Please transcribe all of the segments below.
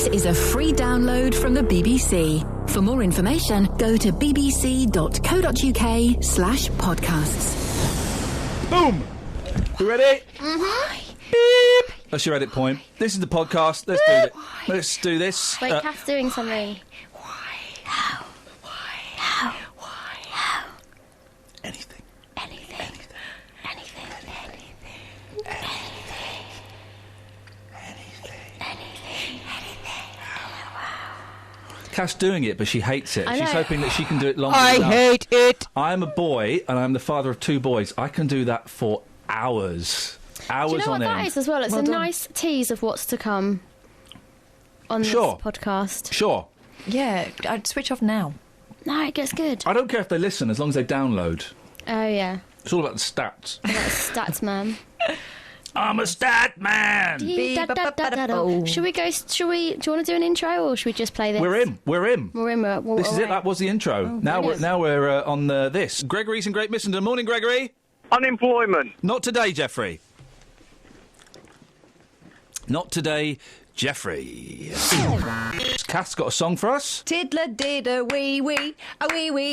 This is a free download from the BBC. For more information, go to bbc.co.uk/podcasts. Boom! You ready? Mm-hmm. Beep! That's your edit point. This is the podcast. Let's do it. Let's do this. Wait, Kath's doing something. Kath's doing it, but she hates it. She's hoping that she can do it longer. I hate it. I'm a boy, and I'm the father of 2 boys. I can do that for hours. Hours Do you know on what end. that is as well? It's Well a done. nice tease of what's to come on this podcast. Sure. Yeah, I'd switch off now. No, it gets good. I don't care if they listen, as long as they download. Oh, yeah. It's all about the stats. That's stats, man. I'm a stat man! Should we go... do you want to do an intro, or should we just play this? We're in. We're in. This is it. That was the intro. Now we're on this. Gregory's in Great Missenden. Morning, Gregory. Unemployment. Not today, Jeffrey. Not today, Jeffrey. Kath's got a song for us. Tiddler did a wee wee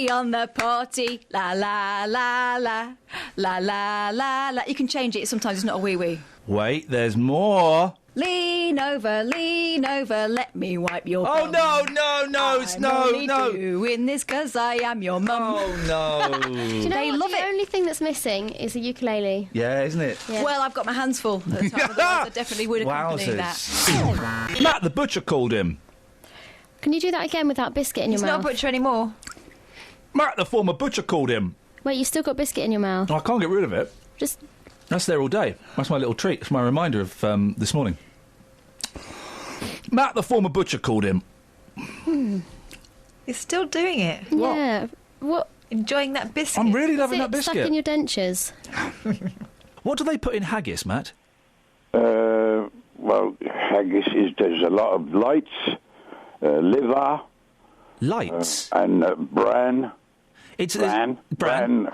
on the potty. La la la la, la la la la. You can change it. Sometimes it's not a wee wee. Wait, there's more. Lean over, let me wipe your bum. No, it's I'm no. only doing this 'cause I am your mum. Oh, no. Do you know They what? love the it. only thing that's missing is a ukulele. Yeah, isn't it? Yeah. Well, I've got my hands full at the time, otherwise I definitely would accompany that. Wowzers. Matt the Butcher called him. Can you do that again without biscuit in He's your not a mouth? butcher anymore. Matt the former butcher called him. Wait, you still got biscuit in your mouth? Oh, I can't get rid of it. Just... That's there all day. That's my little treat. It's my reminder of this morning. Matt the former butcher called him. He's still doing it. Yeah. What? Enjoying that biscuit. I'm really loving Is that it biscuit. stuck in your dentures? What do they put in haggis, Matt? Well, haggis there's a lot of lights, liver, Lights? and bran. It's Bran,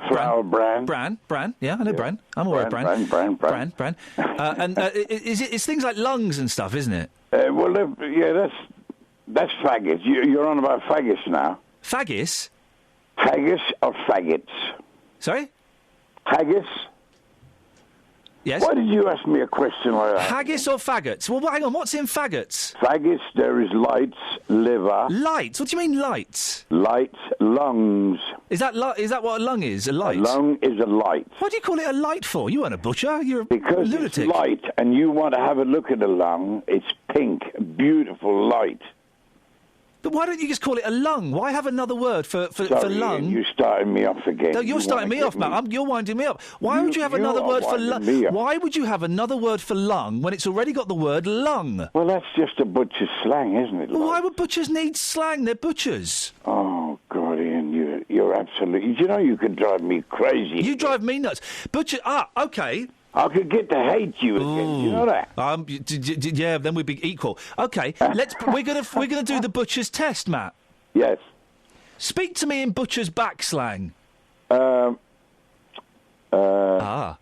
flour bran. Bran. Yeah, I know bran. I'm aware of bran. Bran. And it's things like lungs and stuff, isn't it? That's faggots. You're on about faggots now. Faggis? Haggis or faggots? Sorry? Haggis? Yes? Why did you ask me a question like that? Haggis or faggots? Well, hang on, what's in faggots? Faggots, there is lights, liver. Lights? What do you mean lights? Lights, lungs. Is that what a lung is? A light? A lung is a light. What do you call it a light for? You aren't a butcher. You're a Because lunatic. it's light, and you want to have a look at the lung. It's pink, beautiful light. But why don't you just call it a lung? Why have another word for Sorry, lung? Ian, you started me off again. No, you're starting me off, Matt. You're winding me up. Why would you have another word for lung? Why would you have another word for lung when it's already got the word lung? Well, that's just a butcher's slang, isn't it? Well, why would butchers need slang? They're butchers. Oh, God, Ian, you're absolutely... You know you could drive me crazy. You drive me nuts. Butcher... okay. I could get to hate you again. You know that? Yeah, then we'd be equal. Okay, we're gonna do the butcher's test, Matt. Yes. Speak to me in butcher's back slang. Dealer walk.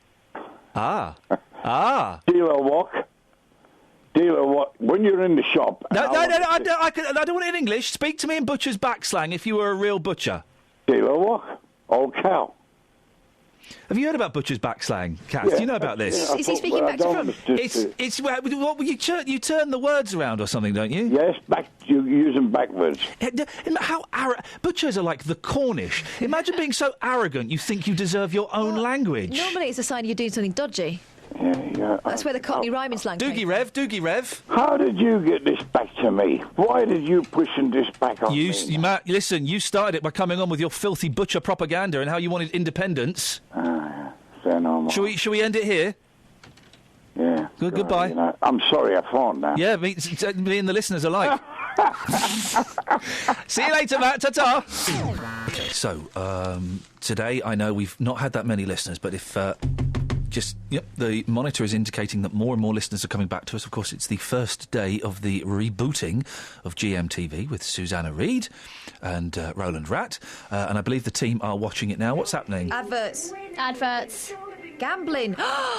When you're in the shop... No, I don't want it in English. Speak to me in butcher's back slang if you were a real butcher. Dealer walk. Old cow. Have you heard about butcher's back slang, Kath? Yeah, Do you know about this? Is he speaking back to front? It's you turn the words around or something, don't you? Yes, you use them backwards. How butchers are like the Cornish. Imagine being so arrogant you think you deserve your own language. Normally it's a sign you're doing something dodgy. Yeah. That's where the Cockney rhyming slang came Doogie Rev. How did you get this back to me? Why did you push this back on me? Matt, listen, you started it by coming on with your filthy butcher propaganda and how you wanted independence. Fair no more. Shall we end it here? Yeah. Goodbye. You know, I'm sorry I phoned now. Yeah, me and the listeners alike. See you later, Matt. Ta-ta. Okay, so today I know we've not had that many listeners, but if... the monitor is indicating that more and more listeners are coming back to us. Of course, it's the first day of the rebooting of GMTV with Susanna Reid and Roland Ratt. And I believe the team are watching it now. What's happening? Adverts. Gambling.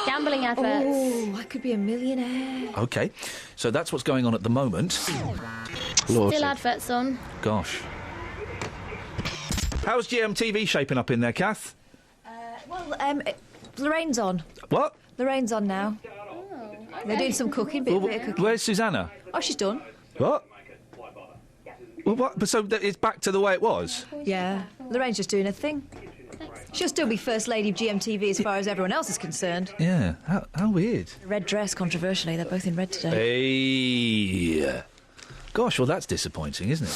Gambling adverts. Oh, I could be a millionaire. OK, so that's what's going on at the moment. Still adverts on. Gosh. How's GMTV shaping up in there, Kath? Lorraine's on. What? Lorraine's on now. They're doing some cooking, bit of cooking. Where's Susanna? Oh, she's done. What? Well, what? But so it's back to the way it was? Yeah. Lorraine's just doing her thing. She'll still be First Lady of GMTV as far as everyone else is concerned. Yeah. How weird. Red dress, controversially. They're both in red today. Hey. Gosh, well, that's disappointing, isn't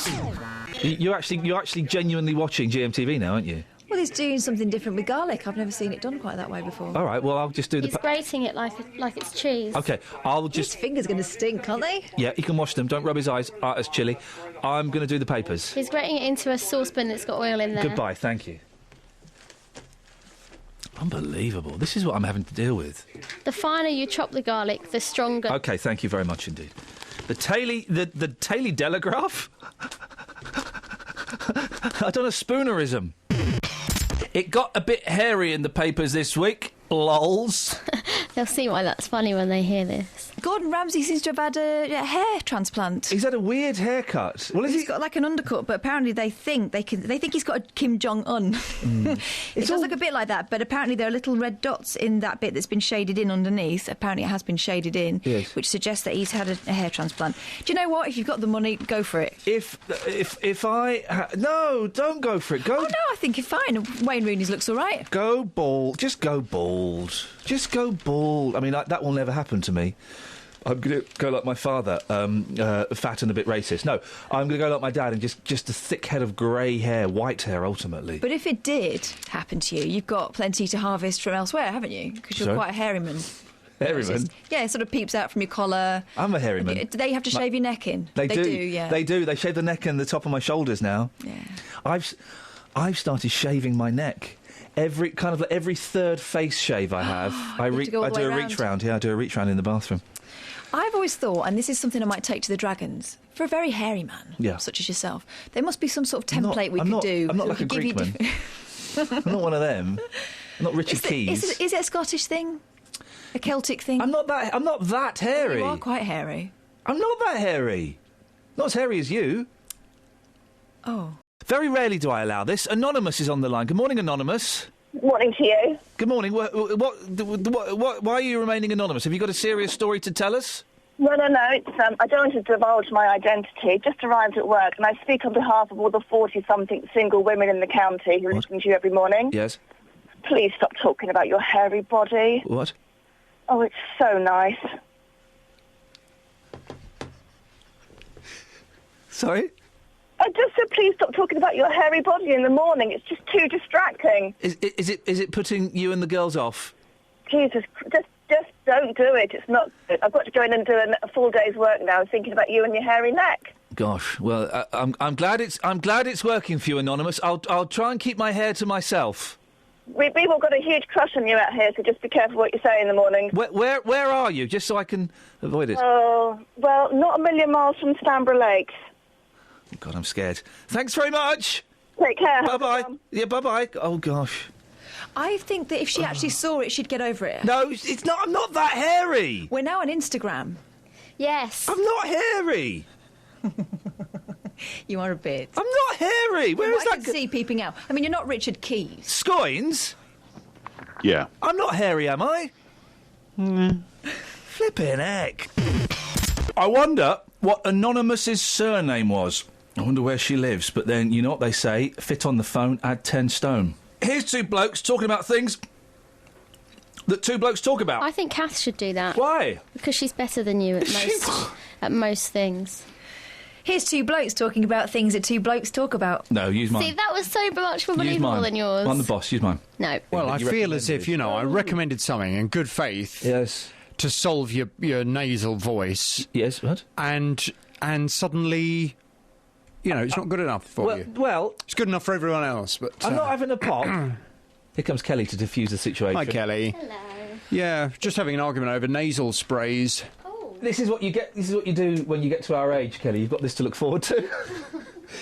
it? You're actually genuinely watching GMTV now, aren't you? Well, he's doing something different with garlic. I've never seen it done quite that way before. All right, well, I'll just do He's grating it like it's cheese. OK, I'll just... His fingers going to stink, aren't they? Yeah, he can wash them. Don't rub his eyes. It's chilly. I'm going to do the papers. He's grating it into a saucepan that's got oil in there. Goodbye, thank you. Unbelievable. This is what I'm having to deal with. The finer you chop the garlic, the stronger... OK, thank you very much indeed. The Taily Telegraph? I done a spoonerism. It got a bit hairy in the papers this week. Lols. They'll see why that's funny when they hear this. Gordon Ramsay seems to have had a hair transplant. He's had a weird haircut. Well, He's got like an undercut, but apparently they think he's got a Kim Jong-un. It does look a bit like that, but apparently there are little red dots in that bit that's been shaded in underneath. Apparently it has been shaded in, yes. Which suggests that he's had a hair transplant. Do you know what? If you've got the money, go for it. No, don't go for it. Go. Oh no, I think you're fine. Wayne Rooney's looks all right. Go bald. Just go bald. Just go bald. I mean, that will never happen to me. I'm going to go like my father, fat and a bit racist. No, I'm going to go like my dad and just a thick head of grey hair, white hair, ultimately. But if it did happen to you, you've got plenty to harvest from elsewhere, haven't you? Because you're quite a hairy man. Hairy man? Yeah, it sort of peeps out from your collar. I'm a hairy man. Do they have to shave your neck in? They do, yeah. They do. They shave the neck and the top of my shoulders now. Yeah. I've started shaving my neck. Every third face shave I have, I do a reach round. Yeah, I do a reach round in the bathroom. I've always thought, and this is something I might take to the Dragons, for a very hairy man, such as yourself, there must be some sort of template we could do. I'm not like a Greek man. I'm not one of them. I'm not Richard Keys. Is it a Scottish thing? A Celtic thing? I'm not that hairy. You are quite hairy. I'm not that hairy. Not as hairy as you. Oh. Very rarely do I allow this. Anonymous is on the line. Good morning, Anonymous. Morning to you. Good morning. Why are you remaining anonymous? Have you got a serious story to tell us? No. It's, I don't want to divulge my identity. Just arrived at work, and I speak on behalf of all the 40-something single women in the county who listen to you every morning. Yes. Please stop talking about your hairy body. What? Oh, it's so nice. Sorry? I just said please stop talking about your hairy body in the morning. It's just too distracting. Is it putting you and the girls off? Jesus, just don't do it. It's not good. I've got to go in and do a full day's work now, thinking about you and your hairy neck. Gosh, well, I'm glad it's working for you, Anonymous. I'll try and keep my hair to myself. We've all got a huge crush on you out here, so just be careful what you say in the morning. Where are you, just so I can avoid it? Oh, well, not a million miles from Stanborough Lakes. Oh, God, I'm scared. Thanks very much. Take care. Bye-bye. Yeah, bye-bye. Oh, gosh. I think that if she actually saw it, she'd get over it. No, it's not. I'm not that hairy. We're now on Instagram. Yes. I'm not hairy. You are a bit. I'm not hairy. Where is I that? can see peeping out. I mean, you're not Richard Keys. Scoins? Yeah. I'm not hairy, am I? Flippin' heck. I wonder what Anonymous's surname was. I wonder where she lives. But then, you know what they say? Fit on the phone, add 10 stone. Here's two blokes talking about things that two blokes talk about. I think Kath should do that. Why? Because she's better than you at most things. Here's two blokes talking about things that two blokes talk about. No, use mine. See, that was so much more Use believable mine. than yours. I'm the boss, use mine. No. Well, I feel as if, I recommended something in good faith. Yes. To solve your nasal voice. Yes, what? And suddenly, it's not good enough for you. Well... It's good enough for everyone else, but... I'm not having a pop. Here comes Kelly to diffuse the situation. Hi, Kelly. Hello. Yeah, just having an argument over nasal sprays. This is what you get. This is what you do when you get to our age, Kelly. You've got this to look forward to.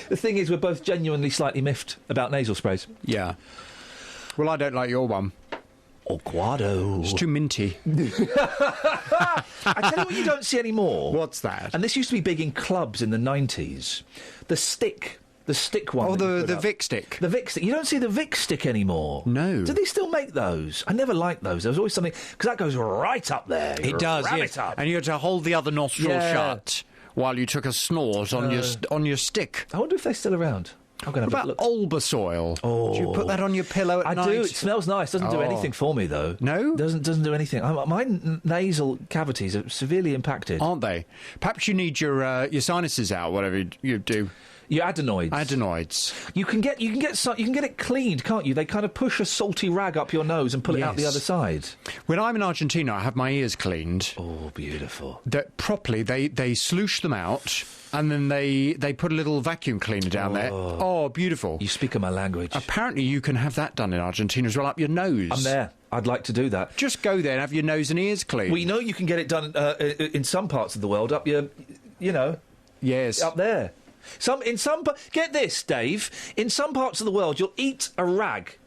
The thing is, we're both genuinely slightly miffed about nasal sprays. Yeah. Well, I don't like your one. or guado. It's too minty. I tell you what you don't see anymore. What's that? And this used to be big in clubs in the 90s. The stick one. Oh, that you the put up. Vic stick. The Vic stick. You don't see the Vic stick anymore. No. Do they still make those? I never liked those. There was always something... Because that goes right up there. It does, Ram yes. it up. And you had to hold the other nostril shut while you took a snort on your stick. I wonder if they're still around. I'm going to have a What look. about Olbasoil? Oh. Do you put that on your pillow at I night? do. It smells nice. Doesn't do Oh. anything for me, though. No? Doesn't do anything. My nasal cavities are severely impacted. Aren't they? Perhaps you need your sinuses out, whatever you do. Your adenoids. Adenoids. You can get it cleaned, can't you? They kind of push a salty rag up your nose and pull it out the Yes. other side. When I'm in Argentina, I have my ears cleaned. Oh, beautiful. That properly, they sloosh them out, and then they put a little vacuum cleaner down there. Oh, beautiful. You speak my language. Apparently, you can have that done in Argentina as well, up your nose. I'm there. I'd like to do that. Just go there and have your nose and ears cleaned. We know you can get it done in some parts of the world, up your, Yes. up there. Get this, Dave. In some parts of the world, you'll eat a rag.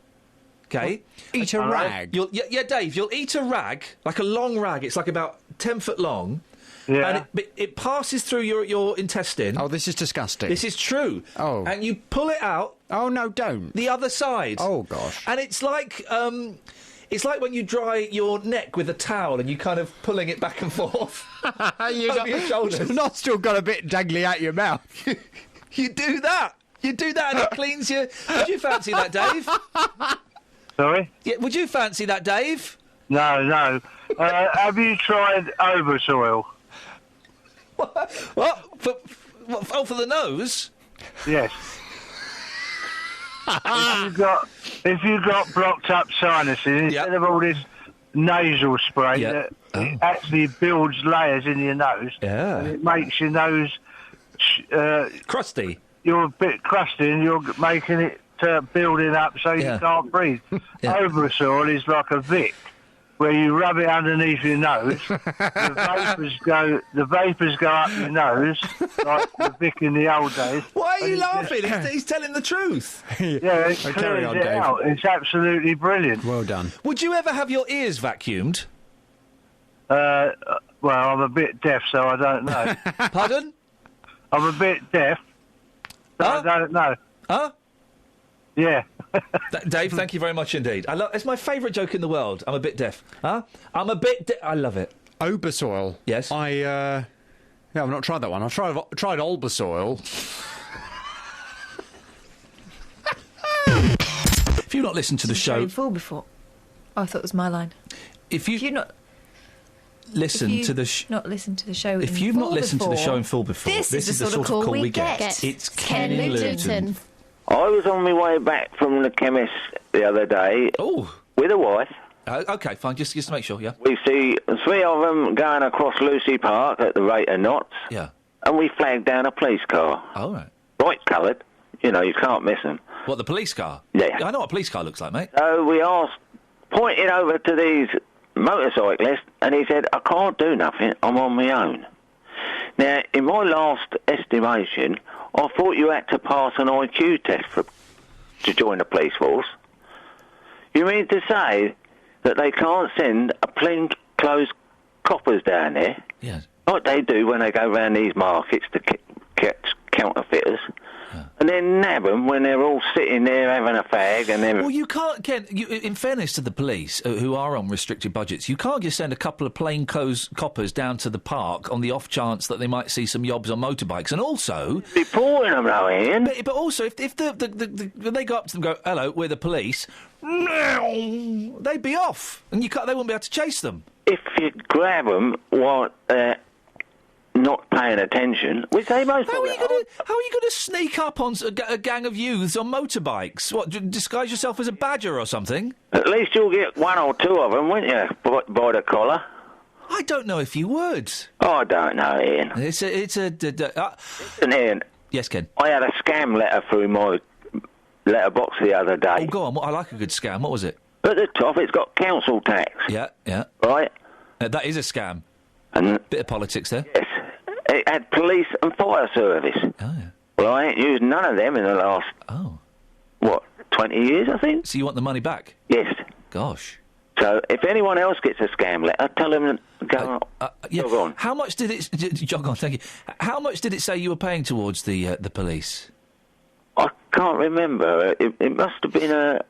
Okay? Eat a rag? Dave, you'll eat a rag, like a long rag. It's like about 10 foot long. Yeah. And it passes through your intestine. Oh, this is disgusting. This is true. Oh. And you pull it out Oh, no, don't. the other side. Oh, gosh. And it's like when you dry your neck with a towel and you kind of pulling it back and forth over your shoulders. Your nostril got a bit dangly out your mouth. You do that. You do that and it cleans you. Would you fancy that, Dave? Sorry? Yeah, would you fancy that, Dave? No. Have you tried Oversoil? What? For the nose? Yes. if you've got blocked up sinuses, instead of all this nasal spray, that it actually builds layers in your nose. Yeah. And it makes your nose... crusty. You're a bit crusty and you're making it building up so you can't breathe. Oversoil is like a Vic, where you rub it underneath your nose, the vapours go up your nose, like the Vic in the old days. Why are you laughing? He's telling the truth. Yeah, it carry on, clears it Dave. out. It's absolutely brilliant. Well done. Would you ever have your ears vacuumed? Well, I'm a bit deaf, so I don't know. Pardon? I'm a bit deaf, so I don't know. Huh? Yeah. Dave, thank you very much indeed. It's my favourite joke in the world. I'm a bit deaf. Huh? I'm a bit deaf. I love it. Obersoil. Yes. I've not tried that one. I've tried Olbasoil. If you've not listened to the show... In full before. Oh, I thought it was my line. If you've not listened to the... not listened to the show If in you've full not listened before, to the show in full before... This is the sort of call we get. It's Ken Luton. I was on my way back from the chemist the other day with a wife. OK, fine, just to make sure, yeah. We see three of them going across Lucy Park at the rate of knots. Yeah. And we flagged down a police car. Oh, right. Bright coloured. You know, you can't miss them. What, the police car? Yeah. I know what a police car looks like, mate. So we pointed over to these motorcyclists, and he said, I can't do nothing, I'm on my own. Now, in my last estimation, I thought you had to pass an IQ test to join the police force. You mean to say that they can't send a plainclothes coppers down there, Yes. like they do when they go round these markets to catch counterfeiters, and then nab them when they're all sitting there having a fag and then... Well, you can't, Ken, in fairness to the police, who are on restricted budgets, you can't just send a couple of plainclothes coppers down to the park on the off chance that they might see some yobs on motorbikes. And also... Reporting them, though, Ian. But also, if when they go up to them and go, hello, we're the police, they'd be off. And they wouldn't be able to chase them. If you grab them while they're not paying attention, which they most How are you going to sneak up on a gang of youths on motorbikes? What, disguise yourself as a badger or something? At least you'll get one or two of them, won't you, by the collar? I don't know if you would. Oh, I don't know, Ian. Listen, Ian. Yes, Ken. I had a scam letter through my letterbox the other day. Oh, go on. I like a good scam. What was it? At the top, it's got council tax. Yeah. Right? That is a scam. And bit of politics there. Yes. It had police and fire service. Oh, yeah. Well, I ain't used none of them in the last, 20 years, I think? So you want the money back? Yes. Gosh. So if anyone else gets a scam letter, tell them to go jog on. How much did it... Jog on, thank you. How much did it say you were paying towards the police? I can't remember. It must have been a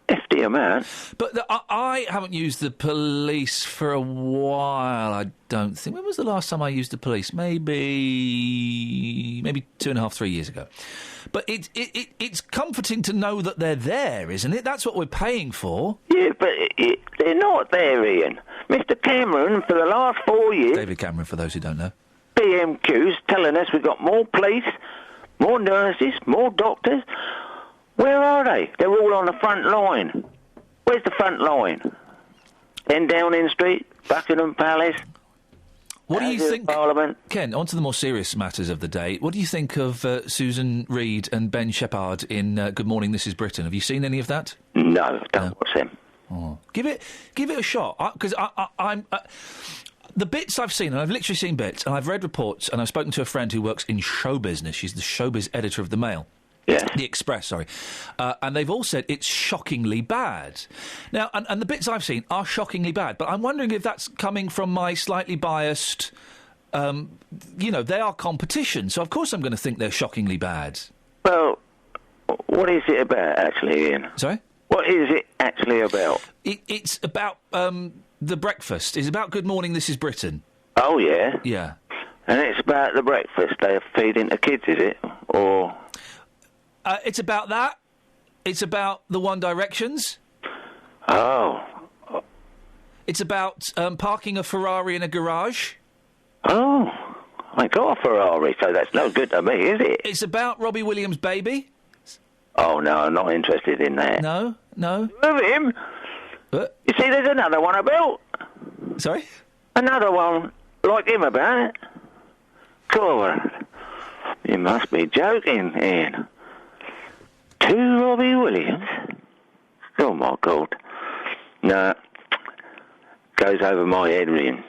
hefty amount. But I haven't used the police for a while, I don't think. When was the last time I used the police? Maybe 2.5, 3 years ago. But it's comforting to know that they're there, isn't it? That's what we're paying for. Yeah, but they're not there, Ian. Mr Cameron, for the last 4 years... David Cameron, for those who don't know. PMQ's telling us we've got more police, more nurses, more doctors. Where are they? They're all on the front line. Where's the front line? Then Downing Street, Buckingham Palace... What do you think, Parliament? Ken, on to the more serious matters of the day. What do you think of Susan Reid and Ben Shephard in Good Morning, This Is Britain? Have you seen any of that? No, don't watch them. Oh. Give it a shot, because I'm... the bits I've seen, and I've literally seen bits, and I've read reports, and I've spoken to a friend who works in show business. She's the showbiz editor of the Mail. Yeah. The Express, sorry. And they've all said it's shockingly bad. Now, and the bits I've seen are shockingly bad, but I'm wondering if that's coming from my slightly biased... they are competition, so of course I'm going to think they're shockingly bad. Well, what is it about, actually, Ian? Sorry? What is it actually about? It's about the breakfast. It's about Good Morning, This Is Britain. Oh, yeah? Yeah. And it's about the breakfast they're feeding the kids, is it? Or... it's about that. It's about the One Directions. Oh. It's about parking a Ferrari in a garage. Oh. I got a Ferrari, so that's no good to me, is it? It's about Robbie Williams' baby. Oh, no, I'm not interested in that. No? Of him? What? You see, there's another one about. Sorry? Another one like him about it. God, you must be joking, Ian. 2 Robbie Williams? Oh, my God. No, goes over my head, Ian.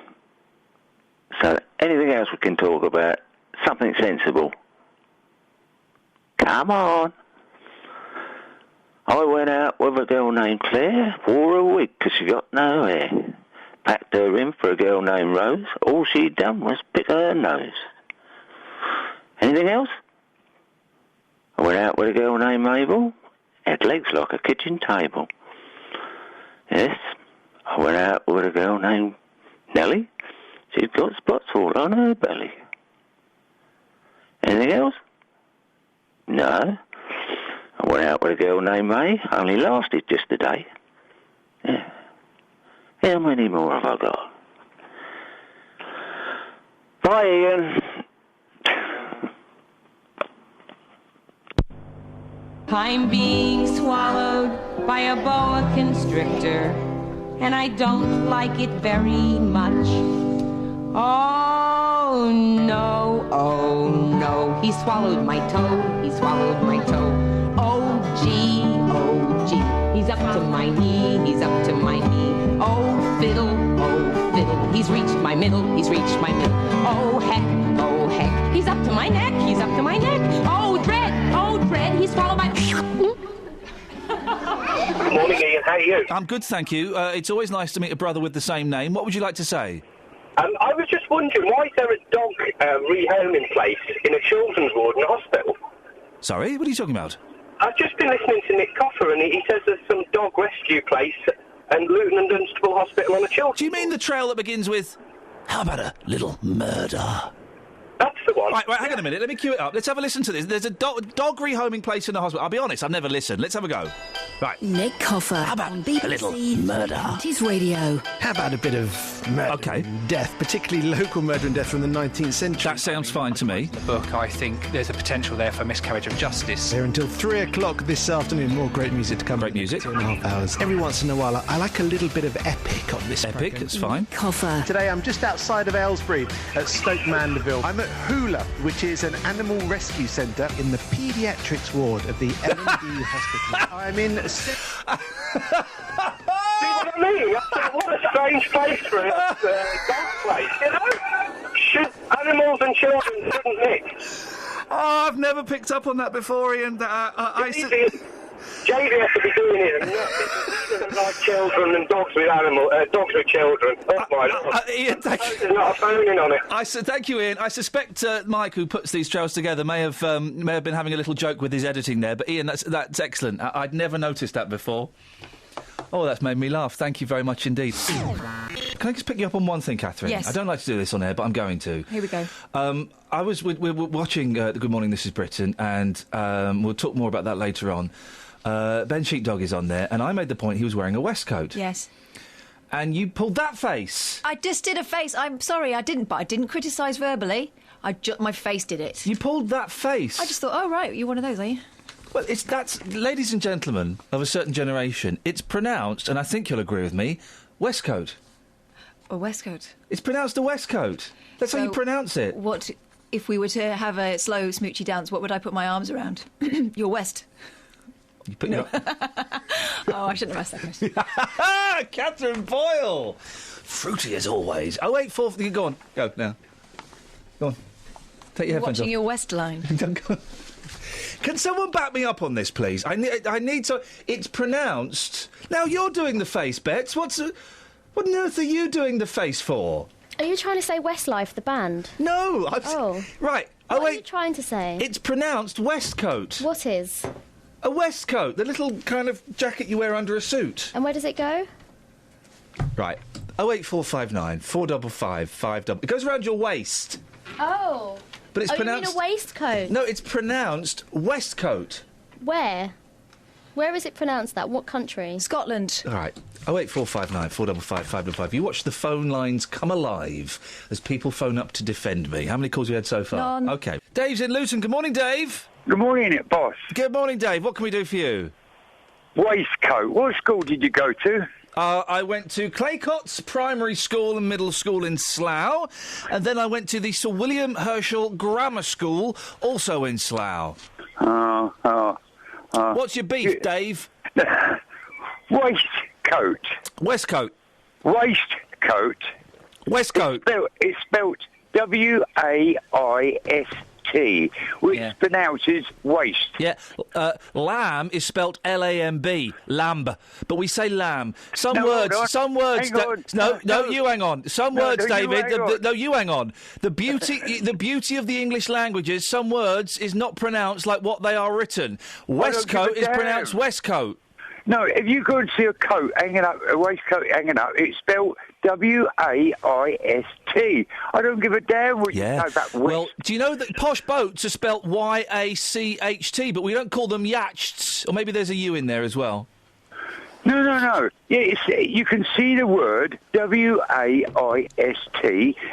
So, anything else we can talk about? Something sensible. Come on. I went out with a girl named Claire, wore a wig because she got no hair. Packed her in for a girl named Rose. All she'd done was pick her nose. Anything else? I went out with a girl named Mabel. Had legs like a kitchen table. Yes, I went out with a girl named Nellie. She's got spots all on her belly. Anything else? No. I went out with a girl named May. Only lasted just a day. Yeah. How many more have I got? Bye, Ian. I'm being swallowed by a boa constrictor, and I don't like it very much. Oh no, he swallowed my toe, he's Oh gee, he's up to my knee, Oh fiddle, he's reached my middle, Oh heck, he's up to my neck, Oh dread, he's swallowed my... Morning, Ian. How are you? I'm good, thank you. It's always nice to meet a brother with the same name. What would you like to say? I was just wondering, why is there a dog rehoming place in a children's ward in a hospital? Sorry, what are you talking about? I've just been listening to Nick Coffer, and he says there's some dog rescue place and Luton and Dunstable Hospital on a children's. Do you mean the trail that begins with, how about a little murder? That's the one. Right, hang on a minute. Let me cue it up. Let's have a listen to this. There's a dog rehoming place in the hospital. I'll be honest, I've never listened. Let's have a go. Right. Nick Coffer. How about on BBC a little murder? His radio. How about a bit of murder and death, particularly local murder and death from the 19th century? That sounds fine to me. The book, I think there's a potential there for miscarriage of justice. Here until 3 o'clock this afternoon. More great music to come. Great music. 2.5 hours. Every once in a while, I like a little bit of epic on this Epic, programme. it's fine. Coffer. Today I'm just outside of Aylesbury at Stoke Mandeville. I'm at Hula, which is an animal rescue centre in the paediatrics ward of the L&D Hospital. I'm in... See what I mean? What a strange place for a dog place, you know? Animals and children shouldn't mix. Oh, I've never picked up on that before, Ian. JD has to be doing it and not like children and dogs with dogs with children. Oh my Lord. Iain, thank you. There's not a phoning on it. Thank you, Iain. I suspect Mike, who puts these trails together, may have been having a little joke with his editing there. But Iain, that's excellent. I'd never noticed that before. Oh, that's made me laugh. Thank you very much indeed. Can I just pick you up on one thing, Catherine? Yes. I don't like to do this on air, but I'm going to. Here we go. We were watching Good Morning, This is Britain, and we'll talk more about that later on. Ben Sheepdog is on there, and I made the point he was wearing a waistcoat. Yes. And you pulled that face. I just did a face. I'm sorry, I didn't, but I didn't criticise verbally. My face did it. You pulled that face. I just thought, oh, right, you're one of those, are you? Well, that's ladies and gentlemen of a certain generation, it's pronounced, and I think you'll agree with me, Westcoat. A waistcoat. It's pronounced a Westcoat. That's how you pronounce it. What, if we were to have a slow, smoochy dance, what would I put my arms around? Your west. You put your... Oh, I shouldn't have asked that question. Catherine Boyle! Fruity as always. 084... Go on. Go, now. Go on. Take your headphones off. Watching your west line. Can someone back me up on this, please? I need to... It's pronounced... Now, you're doing the face, Bex. What on earth are you doing the face for? Are you trying to say Westlife, the band? No. Right. What are you trying to say? It's pronounced Westcoat. What is? A waistcoat. The little kind of jacket you wear under a suit. And where does it go? Right. 08459 455 555. It goes around your waist. Oh. But it's pronounced... you mean a waistcoat? No, it's pronounced Westcoat. Where? Where is it pronounced that? What country? Scotland. All right. 08459 455 555. You watch the phone lines come alive as people phone up to defend me. How many calls have you had so far? None. OK. Dave's in Luton. Good morning, Dave. Good morning, boss. Good morning, Dave. What can we do for you? Waistcoat. What school did you go to? I went to Claycott's Primary School and Middle School in Slough, and then I went to the Sir William Herschel Grammar School, also in Slough. What's your beef, Dave? Waistcoat. Westcoat. Waistcoat. Westcoat. It's spelt W-A-I-S-T, which pronounces waist. Yeah. Lamb is spelt L-A-M-B. Lamb. But we say lamb. Some words... No, you hang on. Some words, David... you hang on. The beauty of the English languages, some words is not pronounced like what they are written. Westcoat is pronounced Westcoat. No, if you go and see a coat hanging up, a waistcoat hanging up, it's spelled W-A-I-S-T. I don't give a damn what you know about waist. Well, do you know that posh boats are spelt Y-A-C-H-T, but we don't call them yachts? Or maybe there's a U in there as well. No. Yeah, you can see the word W-A-I-S-T.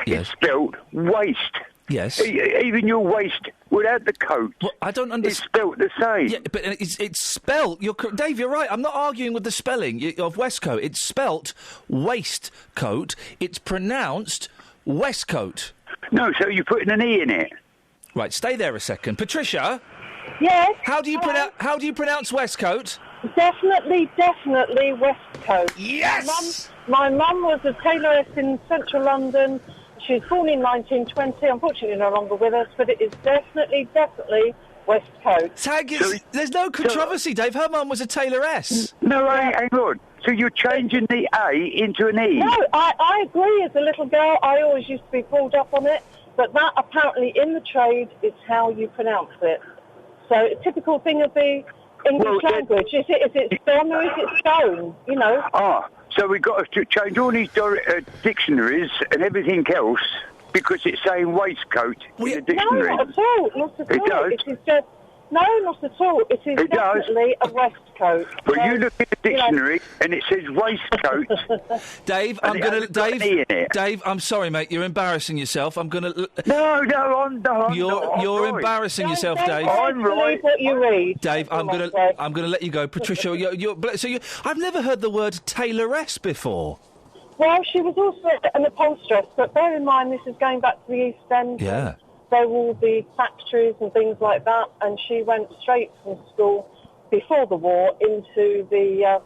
Yes. It's spelled waist. Yes. Even your waist without the coat. Well, I don't understand. It's spelt the same. Yeah, but it's spelt. Dave, you're right. I'm not arguing with the spelling of Westcoat. It's spelt waistcoat. It's pronounced Westcoat. No, so you're putting an E in it. Right, stay there a second. Patricia? Yes? How do you pronounce Westcoat? Definitely Westcoat. Yes! My mum was a tailoress in central London. She was born in 1920, unfortunately no longer with us, but it is definitely Westcoat. There's no controversy, Dave. Her mum was a tailoress. No, hang on. So you're changing the A into an E? No, I agree. As a little girl, I always used to be pulled up on it, but that apparently in the trade is how you pronounce it. So a typical thing of the English language. Is it stone or is it stone? You know. So we've got to change all these dictionaries and everything else because it's saying waistcoat in the dictionary. No, not at all. Not at all. It does? It is just... No, not at all. It is definitely a waistcoat. Well, you look at the dictionary and it says waistcoat. Dave, Dave, I'm sorry, mate. You're embarrassing yourself. I'm going to... No, I'm not. You're embarrassing yourself, Dave. I'm right. What you read. Dave, I'm going to let you go. Patricia, I've never heard the word tailoress before. Well, she was also an upholsteress, but bear in mind this is going back to the East End. Yeah. There will all be factories and things like that, and she went straight from school before the war into the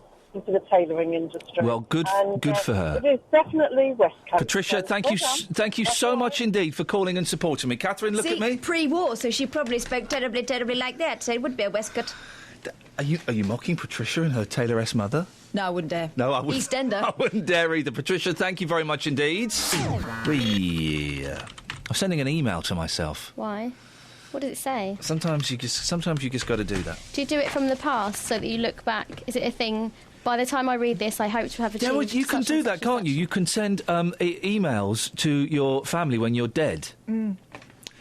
tailoring industry. Well, good for her. It is definitely Westcoat. Patricia, thank you so much indeed for calling and supporting me. Catherine, look at me. Pre-war, so she probably spoke terribly like that, so it would be a waistcoat. Are you mocking Patricia and her Taylor-esque mother? No, I wouldn't dare. No, I wouldn't. EastEnder. I wouldn't dare either. Patricia, thank you very much indeed. I'm sending an email to myself. Why? What does it say? Sometimes you just got to do that. Do you do it from the past so that you look back? Is it a thing? By the time I read this, I hope to have achieved. Yeah, well, you can do that, can't you? You can send emails to your family when you're dead. And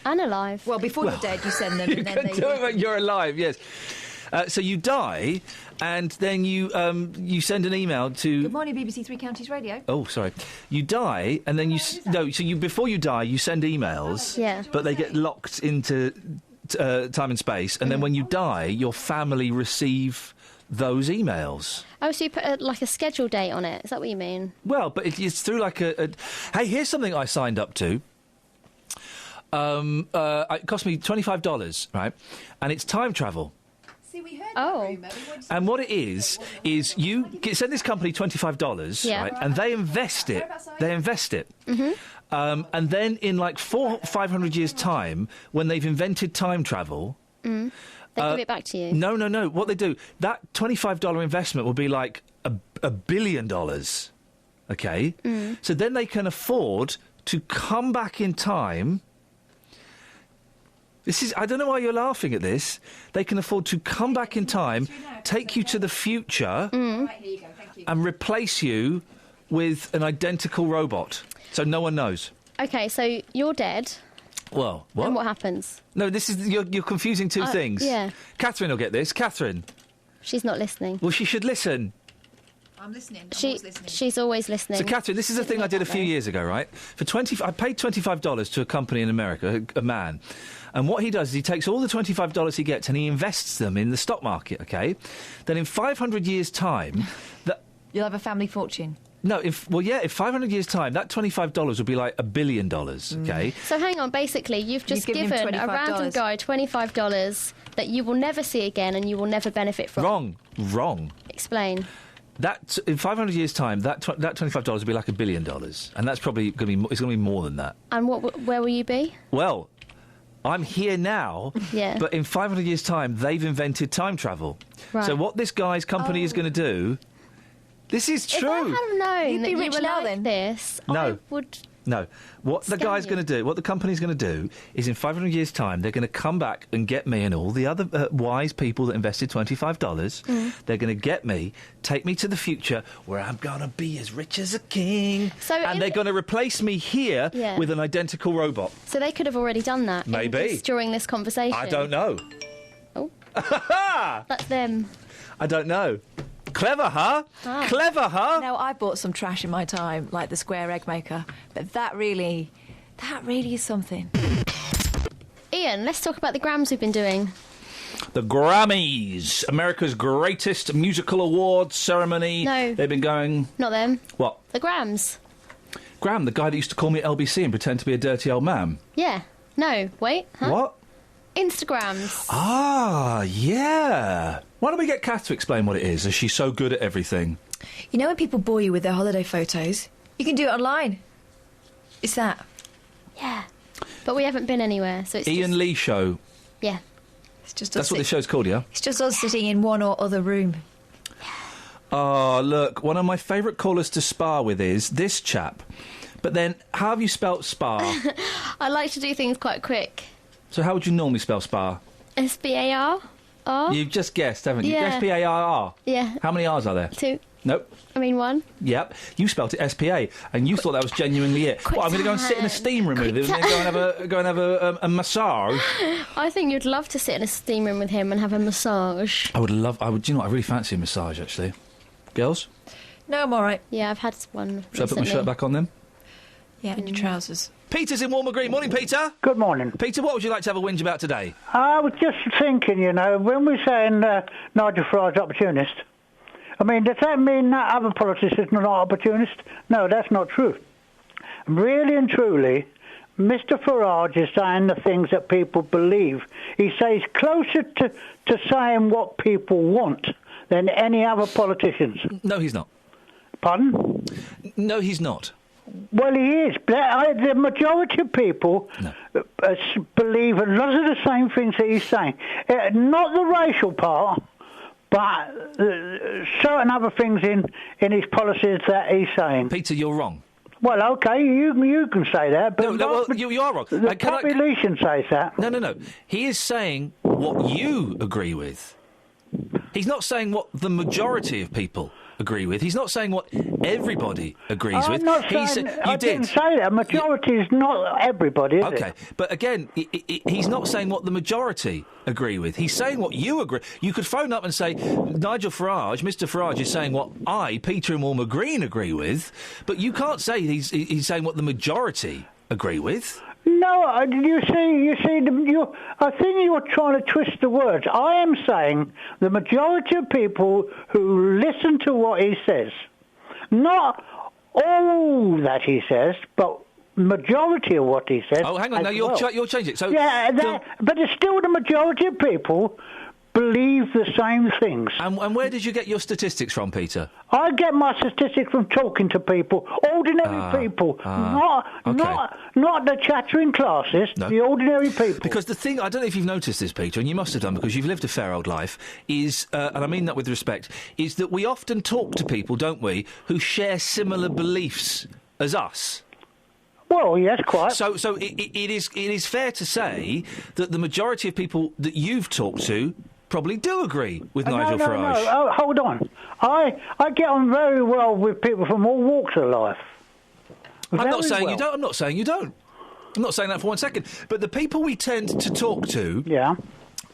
alive. Well, before you're dead, you send them. You and then can do it when you're alive. Yes. So you die, and then you send an email to. Good morning, BBC Three Counties Radio. Oh, sorry. You die, and then before you die, you send emails. Yeah. But they get locked into time and space, and then when you die, your family receive those emails. Oh, so you put a schedule date on it? Is that what you mean? Well, but it's through like a. Hey, here's something I signed up to. It cost me $25, right? And it's time travel. See, we heard And what it is you send this company $25, right? And they invest it. Mm-hmm. And then in like 500 years' time, when they've invented time travel... they give it back to you. No. What they do, that $25 investment will be like $1 billion, OK? So then they can afford to come back in time... I don't know why you're laughing at this. They can afford to come back in time, take you to the future, and replace you with an identical robot. So no one knows. OK, so you're dead. Well, what? And what happens? No, you're confusing two things. Yeah. Catherine will get this. Catherine. She's not listening. Well, she should listen. I'm listening. She's always listening. So, Catherine, this is the thing I did a few years ago, right? I paid $25 to a company in America, a man. And what he does is he takes all the $25 he gets and he invests them in the stock market, OK? Then in 500 years' time... You'll have a family fortune. No, in 500 years' time, that $25 will be like $1 billion, OK? So hang on, basically, you've just given a random guy $25 that you will never see again and you will never benefit from. Wrong. Explain. That in 500 years' time, that $25 will be like $1 billion, and that's probably going to be more than that. And where will you be? Well, I'm here now, but in 500 years' time, they've invented time travel. Right. So what this guy's company is going to do... This is true. If I had known that you rich were now, like then. this, No. I would... No. What the guy's going to do, what the company's going to do, is in 500 years' time, they're going to come back and get me and all the other wise people that invested $25. They're going to get me, take me to the future, where I'm going to be as rich as a king. And they're going to replace me here with an identical robot. So they could have already done that. Maybe. During this conversation. I don't know. Oh. That's them. I don't know. Clever, huh? Ah. Clever, huh? Now, I bought some trash in my time, like the square egg maker, but that really is something. Ian, let's talk about the Grams we've been doing. The Grammys, America's greatest musical awards ceremony. No. They've been going... Not them. What? The Grams. Graham, the guy that used to call me at LBC and pretend to be a dirty old man. Yeah. No, wait. Huh? What? Instagrams. Ah, yeah. Why don't we get Kath to explain what it is, as she's so good at everything? You know when people bore you with their holiday photos? You can do it online. It's that. Yeah. But we haven't been anywhere, so it's Ian Lee Show. Yeah. It's just That's what the show's called, yeah? It's just us sitting in one or other room. Oh, look, one of my favourite callers to spar with is this chap. But then, how have you spelt spar? I like to do things quite quick. So how would you normally spell spar? S-B-A-R. You've just guessed, haven't you? Yeah. S-P-A-R-R. Yeah. How many R's are there? 2. Nope. I mean 1. Yep. You spelt it S-P-A, and you thought that was genuinely it. Quick Well, I'm going to go and sit in a steam room with him and then go and have a massage. I think you'd love to sit in a steam room with him and have a massage. I would. You know what? I really fancy a massage, actually. Girls? No, I'm all right. Yeah, I've had one Should I put my shirt back on then? Yeah, and your trousers. Peter's in Walmer Green. Morning, Peter. Good morning. Peter, what would you like to have a whinge about today? I was just thinking, when we're saying Nigel Farage's opportunist, I mean, does that mean that other politicians are not opportunists? No, that's not true. Really and truly, Mr. Farage is saying the things that people believe. He says closer to saying what people want than any other politicians. No, he's not. Pardon? No, he's not. Well, he is. The majority of people believe a lot of the same things that he's saying. Not the racial part, but certain other things in his policies that he's saying. Peter, you're wrong. Well, OK, you can say that, but you are wrong. The population says that. No. He is saying what you agree with. He's not saying what the majority of people agree with. He's not saying what everybody agrees with. Not saying, I didn't say that. Majority is not everybody, is it? But again, he's not saying what the majority agree with. He's saying what you agree. You could phone up and say, Nigel Farage, Mr Farage is saying what I, Peter and Wilma Green, agree with, but you can't say he's saying what the majority agree with. No, you see, I think you're trying to twist the words. I am saying the majority of people who listen to what he says, not all that he says, but majority of what he says. Oh, hang on, now you'll change it. So but it's still the majority of people believe the same things. And where did you get your statistics from, Peter? I get my statistics from talking to people, ordinary people, not the chattering classes, the ordinary people. Because the thing, I don't know if you've noticed this, Peter, and you must have done because you've lived a fair old life, is, and I mean that with respect, is that we often talk to people, don't we, who share similar beliefs as us. Well, yes, quite. So it is fair to say that the majority of people that you've talked to probably do agree with Nigel Farage. No, hold on. I get on very well with people from all walks of life. I'm not saying you don't. I'm not saying you don't. I'm not saying that for 1 second. But the people we tend to talk to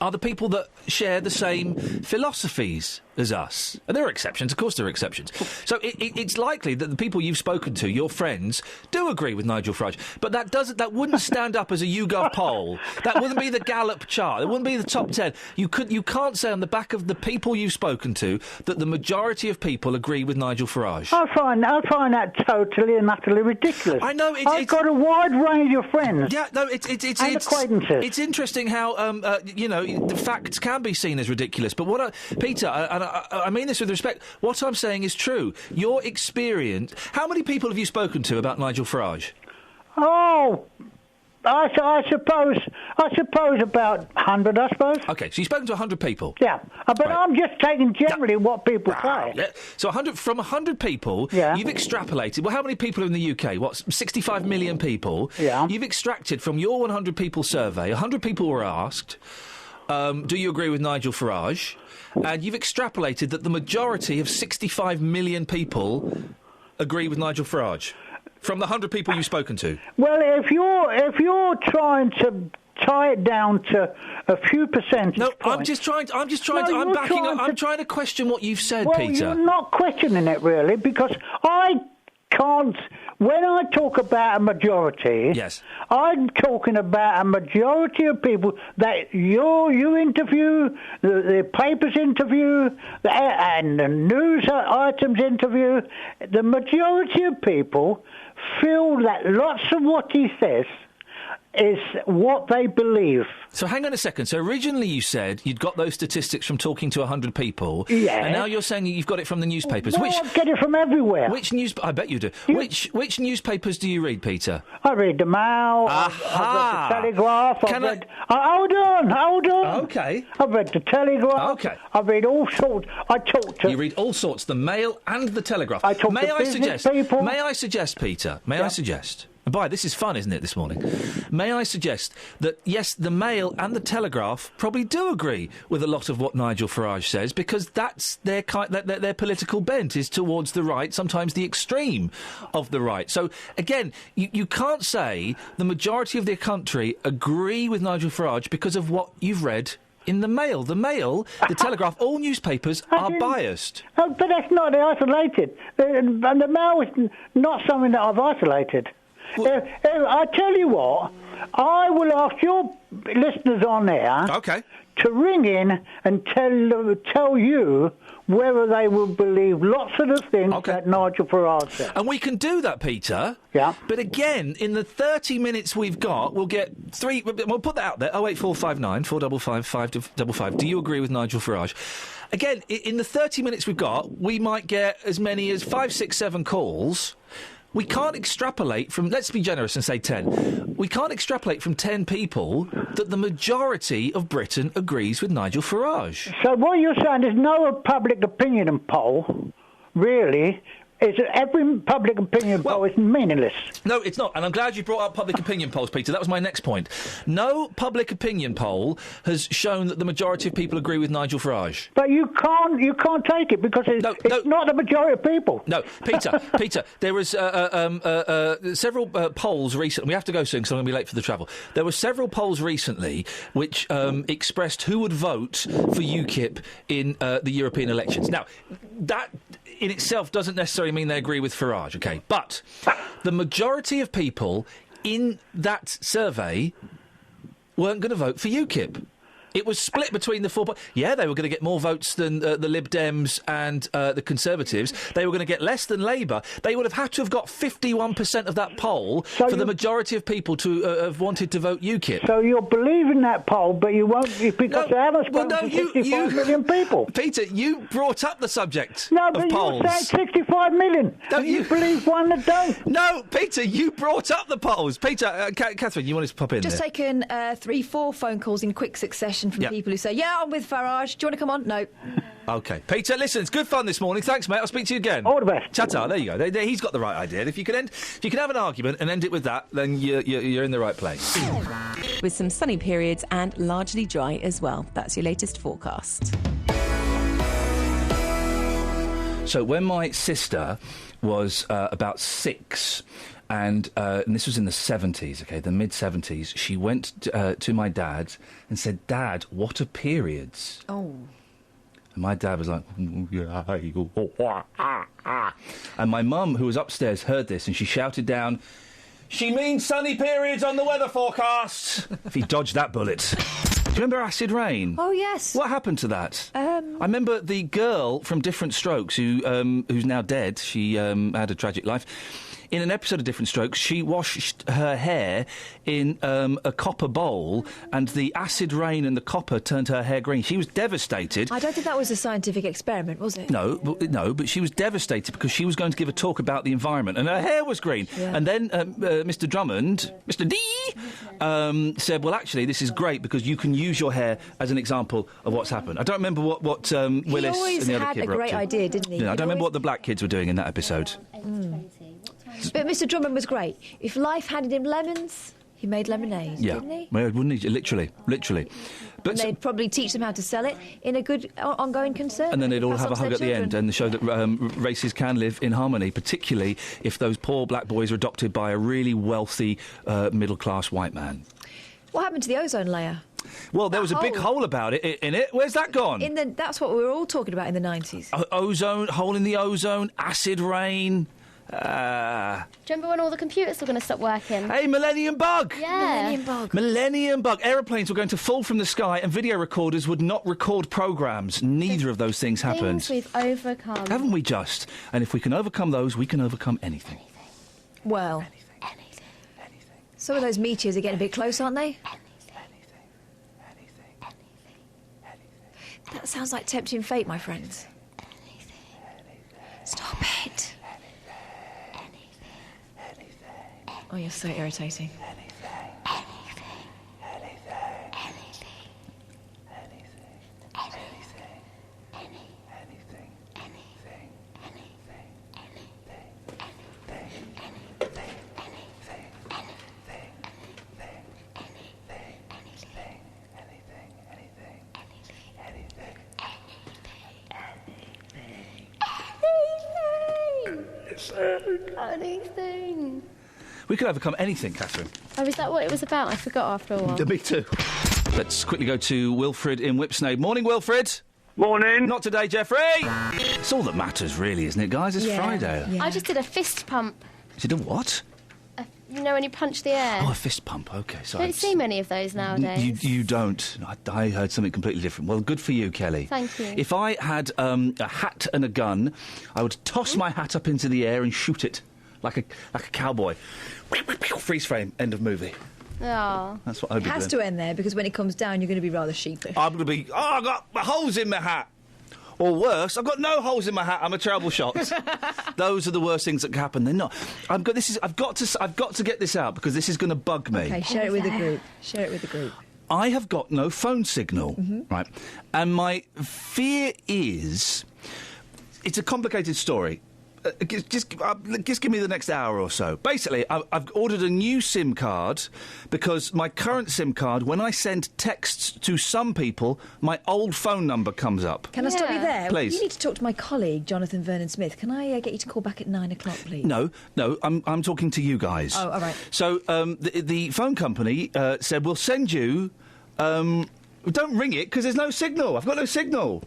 are the people that share the same philosophies as us. And there are exceptions, of course there are exceptions. So it's likely that the people you've spoken to, your friends, do agree with Nigel Farage. But that wouldn't stand up as a YouGov poll. That wouldn't be the Gallup chart. It wouldn't be the top 10. You can't say on the back of the people you've spoken to that the majority of people agree with Nigel Farage. I find that totally and utterly ridiculous. I know. I've got a wide range of friends. Yeah, no, it's acquaintances. It's interesting how the facts can be seen as ridiculous. But Peter, and I mean this with respect, what I'm saying is true. Your experience... How many people have you spoken to about Nigel Farage? Oh, I suppose about 100, I suppose. OK, so you've spoken to 100 people? Yeah, but right. I'm just taking generally what people say. Yeah. So from 100 people, you've extrapolated... Well, how many people are in the UK? 65 million people? Yeah. You've extracted from your 100 people survey, 100 people were asked... do you agree with Nigel Farage? And you've extrapolated that the majority of 65 million people agree with Nigel Farage from the 100 people you've spoken to. Well, if you're trying to tie it down to a few percentage points... I'm trying to question what you've said, Peter. Well, you're not questioning it, really, because I can't... When I talk about a majority, I'm talking about a majority of people that you interview, the papers interview, and the news items interview. The majority of people feel that lots of what he says is what they believe. So hang on a second. So originally you said you'd got those statistics from talking to 100 people. Yeah. And now you're saying you've got it from the newspapers. Well, I get it from everywhere. I bet you do. Which newspapers do you read, Peter? I read the Mail. Aha. I've read the Telegraph. Hold on. OK. I've read the Telegraph. OK. I've read all sorts. You read all sorts, the Mail and the Telegraph. I talk to business people. May I suggest, Peter, and boy, this is fun, isn't it, this morning? May I suggest that, yes, the Mail and the Telegraph probably do agree with a lot of what Nigel Farage says, because that's their political bent is towards the right, sometimes the extreme of the right. So, again, you can't say the majority of the country agree with Nigel Farage because of what you've read in the Mail. The Mail, the Telegraph, all newspapers are biased. But that's not isolated. And the Mail is not something that I've isolated. I tell you what, I will ask your listeners on air to ring in and tell you whether they will believe lots of the things that Nigel Farage said. And we can do that, Peter. Yeah. But again, in the 30 minutes we've got, we'll get three... We'll put that out there, 08459 455 555. Do you agree with Nigel Farage? Again, in the 30 minutes we've got, we might get as many as 5, 6, 7 calls... We can't extrapolate from, let's be generous and say 10. We can't extrapolate from 10 people that the majority of Britain agrees with Nigel Farage. So what you're saying is no public opinion poll, really, is every public opinion poll is meaningless. No, it's not. And I'm glad you brought up public opinion polls, Peter. That was my next point. No public opinion poll has shown that the majority of people agree with Nigel Farage. But you can't take it because it's not the majority of people. No, Peter, there was several polls recently. We have to go soon because I'm going to be late for the travel. There were several polls recently which expressed who would vote for UKIP in the European elections. Now, that in itself doesn't necessarily mean they agree with Farage, OK? But the majority of people in that survey weren't going to vote for UKIP. It was split between the four... Yeah, they were going to get more votes than the Lib Dems and the Conservatives. They were going to get less than Labour. They would have had to have got 51% of that poll for the majority of people to have wanted to vote UKIP. So you'll believe in that poll, but you won't because they haven't spoken to 65 million people. Peter, you brought up the subject but of polls. You said 65 million. Don't you believe one that don't? No, Peter, you brought up the polls. Peter, Catherine, you wanted to pop in Just there. taken 3-4 phone calls in quick succession from people who say, yeah, I'm with Farage. Do you want to come on? No. OK. Peter, listen, it's good fun this morning. Thanks, mate. I'll speak to you again. All the best. Ta-ta. There you go. He's got the right idea. If you can have an argument and end it with that, then you're in the right place. With some sunny periods and largely dry as well. That's your latest forecast. So when my sister was about 6... And this was in the 70s, OK, the mid-70s. She went to my dad and said, Dad, what are periods? Oh. And my dad was like... And my mum, who was upstairs, heard this and she shouted down, she means sunny periods on the weather forecast. If he dodged that bullet. Do you remember Acid Rain? Oh, yes. What happened to that? I remember the girl from Different Strokes who's now dead. She had a tragic life. In an episode of Different Strokes, she washed her hair in a copper bowl, and the acid rain and the copper turned her hair green. She was devastated. I don't think that was a scientific experiment, was it? No, but she was devastated because she was going to give a talk about the environment, and her hair was green. Yeah. And then Mr. Drummond, Mr. D, said, well, actually, this is great because you can use your hair as an example of what's happened. I don't remember what Willis and the other kid were up to. He always had a great idea, didn't he? No, I don't remember what the black kids were doing in that episode. But Mr. Drummond was great. If life handed him lemons, he made lemonade, didn't he? Well, wouldn't he? Literally. But they'd probably teach them how to sell it in a good ongoing concern. And then they'd all have a hug at the end and show that races can live in harmony, particularly if those poor black boys are adopted by a really wealthy middle-class white man. What happened to the ozone layer? Well, there was a big hole about it in it. Where's that gone? That's what we were all talking about in the 90s. Ozone, hole in the ozone, acid rain... Do you remember when all the computers were going to stop working? Hey, Millennium Bug! Yeah. Millennium Bug. Aeroplanes were going to fall from the sky and video recorders would not record programmes. Neither of those things happened. Things we've overcome. Haven't we just? And if we can overcome those, we can overcome anything. Well... Anything. Some of those meteors are getting a bit close, aren't they? Anything. That sounds like tempting fate, my friends. Stop it. Oh, you're so irritating. Anything. We could overcome anything, Catherine. Oh, is that what it was about? I forgot after a while. Me too. Let's quickly go to Wilfred in Whipsnade. Morning, Wilfred. Morning. Not today, Jeffrey. It's all that matters, really, isn't it, guys? It's Friday. Yeah. I just did a fist pump. You did a what? You know when you punch the air? Oh, a fist pump. OK, so you don't see many of those nowadays. You don't. I heard something completely different. Well, good for you, Kelly. Thank you. If I had a hat and a gun, I would toss my hat up into the air and shoot it like a cowboy. Freeze frame. End of movie. Oh. That's what I'd be doing. It has to end there because when it comes down, you're going to be rather sheepish. I'm going to be. Oh, I got holes in my hat. Or worse, I've got no holes in my hat. I'm a terrible shot. Those are the worst things that can happen. They're not. I've got to get this out because this is going to bug me. Okay, share it with the group. Share it with the group. I have got no phone signal, right? And my fear is, it's a complicated story. Just give me the next hour or so. Basically, I've ordered a new SIM card because my current SIM card, when I send texts to some people, my old phone number comes up. Can I stop you there? Please. You need to talk to my colleague, Jonathan Vernon-Smith. Can I get you to call back at 9 o'clock, please? No, I'm talking to you guys. Oh, all right. So the phone company said, we'll send you... don't ring it because there's no signal. I've got no signal.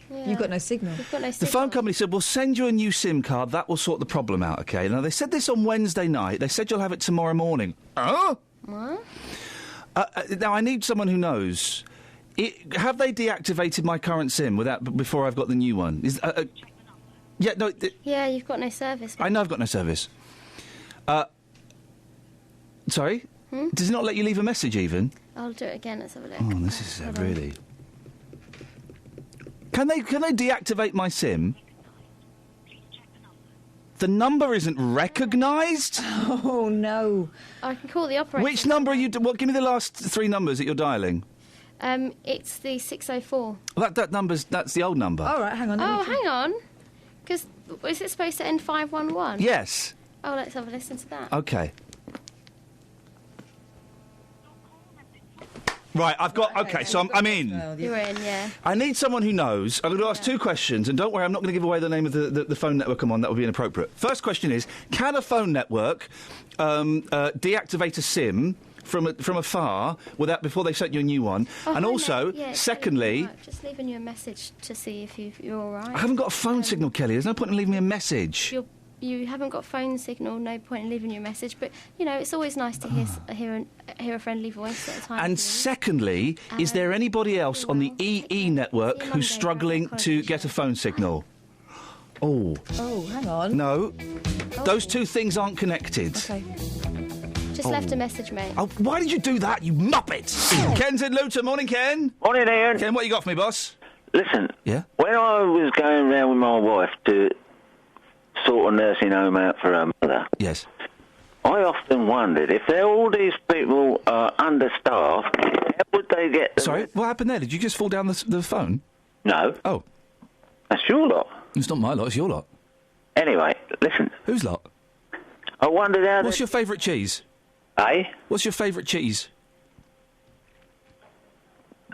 Yeah. You've got no signal. The phone company said, we'll send you a new SIM card. That will sort the problem out, OK? Now, they said this on Wednesday night. They said you'll have it tomorrow morning. What? Now, I need someone who knows. Have they deactivated my current SIM before I've got the new one? Yeah, you've got no service. I know I've got no service. Sorry? Does it not let you leave a message, even? I'll do it again. Let's have a look. Oh, this is really... Can they deactivate my SIM? The number isn't recognised? Oh, no. I can call the operator. Which number are you... give me the last 3 numbers that you're dialing. It's the 604. That's the old number. All right, hang on. Hang on. Because is it supposed to end 511? Yes. Oh, let's have a listen to that. OK. Right, I've got... OK, so I'm in. You're in, yeah. I need someone who knows. I'm going to ask 2 questions, and don't worry, I'm not going to give away the name of the phone network I'm on. That would be inappropriate. First question is, can a phone network deactivate a SIM from afar before they sent you a new one? And also, secondly... Just leaving you a message to see if you're all right. I haven't got a phone signal, Kelly. There's no point in leaving me a message. You haven't got phone signal, no point in leaving you a message. But, it's always nice to hear a friendly voice at a time. And secondly, is there anybody else on the EE network who's struggling to get a phone signal? Oh. Oh, hang on. No. Those 2 things aren't connected. OK. Just left a message, mate. Oh, why did you do that, you muppet? Ken's in Luton. Morning, Ken. Morning, Ian. Ken, what you got for me, boss? Listen. Yeah? When I was going round with my wife to sort a nursing home out for her mother... Yes. I often wondered if all these people are understaffed, how would they get... Sorry, what happened there? Did you just fall down the phone? No. Oh. That's your lot. It's not my lot, it's your lot. Anyway, listen. Whose lot? I wondered how... What's your favourite cheese? Eh? What's your favourite cheese?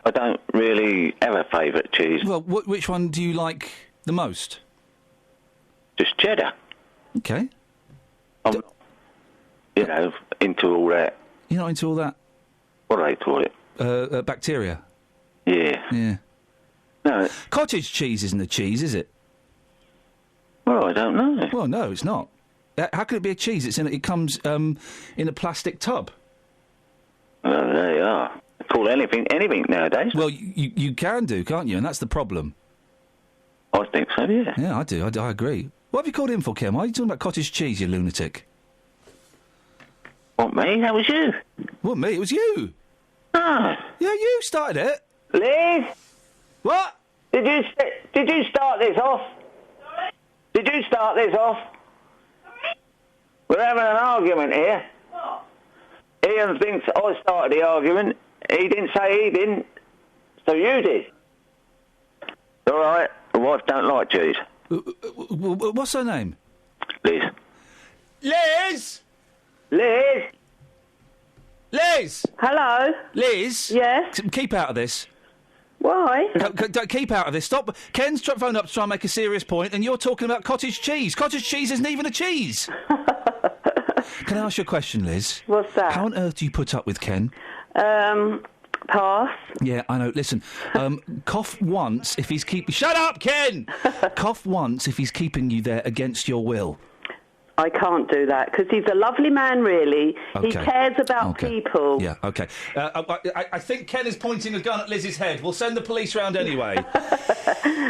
I don't really have a favourite cheese. Well, which one do you like the most? Just cheddar. OK. I'm not, into all that. You're not into all that? What do they call it? Bacteria. Yeah. Yeah. No. Cottage cheese isn't a cheese, is it? Well, I don't know. Well, no, it's not. How can it be a cheese? It comes in a plastic tub. Well, there you are. They call anything nowadays. Well, you can do, can't you? And that's the problem. I think so, yeah. Yeah, I do. I agree. What have you called in for, Ken? Why are you talking about cottage cheese, you lunatic? What, me? That was you. What, me? It was you. Oh. Yeah, you started it. Liz? What? Did you start this off? Sorry? Did you start this off? Sorry? We're having an argument here. What? Ian thinks I started the argument. He didn't say he didn't. So you did. All right. The wife don't like cheese. What's her name? Liz. Liz! Liz! Liz! Hello? Liz? Yes? Keep out of this. Why? Keep out of this. Stop. Ken's phoned up to try and make a serious point, and you're talking about cottage cheese. Cottage cheese isn't even a cheese. Can I ask you a question, Liz? What's that? How on earth do you put up with Ken? Pass. Yeah, I know. Listen, cough once if he's Shut up, Ken! Cough once if he's keeping you there against your will. I can't do that, because he's a lovely man, really. Okay. He cares about people. Yeah, OK. I think Ken is pointing a gun at Liz's head. We'll send the police round anyway.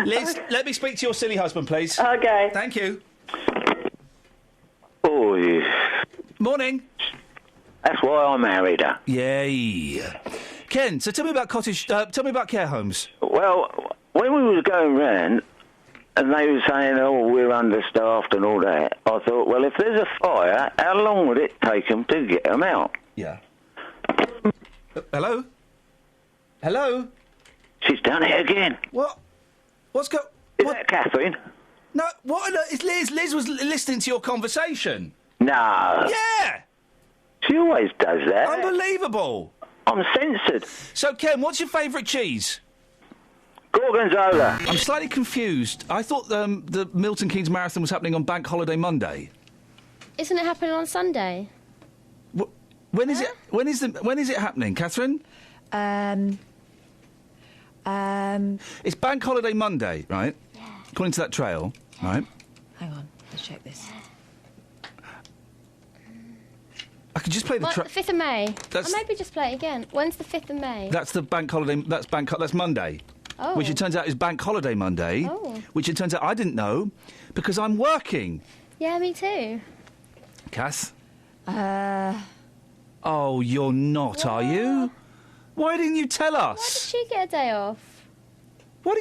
Liz, let me speak to your silly husband, please. OK. Thank you. Oh, yeah. Morning. That's why I married her. Yay. Ken, so tell me about care homes. Well, when we was going round, and they were saying, oh, we're understaffed and all that, I thought, well, if there's a fire, how long would it take them to get them out? Yeah. Hello? Hello? She's done it again. What? What's go... Is that Catherine? No, what? It's Liz. Liz was listening to your conversation. No. Yeah! She always does that. Unbelievable. I'm censored. So, Ken, what's your favourite cheese? Gorgonzola. I'm slightly confused. I thought the Milton Keynes Marathon was happening on Bank Holiday Monday. Isn't it happening on Sunday? When is it? When is it happening, Catherine? It's Bank Holiday Monday, right? Yeah. According to that trail, right? Hang on, let's check this. I could just play the trail. 5th of May. Or maybe just play it again. When's the 5th of May? That's the Bank Holiday. That's Monday. Oh. Which it turns out is Bank Holiday Monday. Oh. Which it turns out I didn't know because I'm working. Yeah, me too. Cass? Oh, you're not, are you? Why didn't you tell us? Why did she get a day off? Why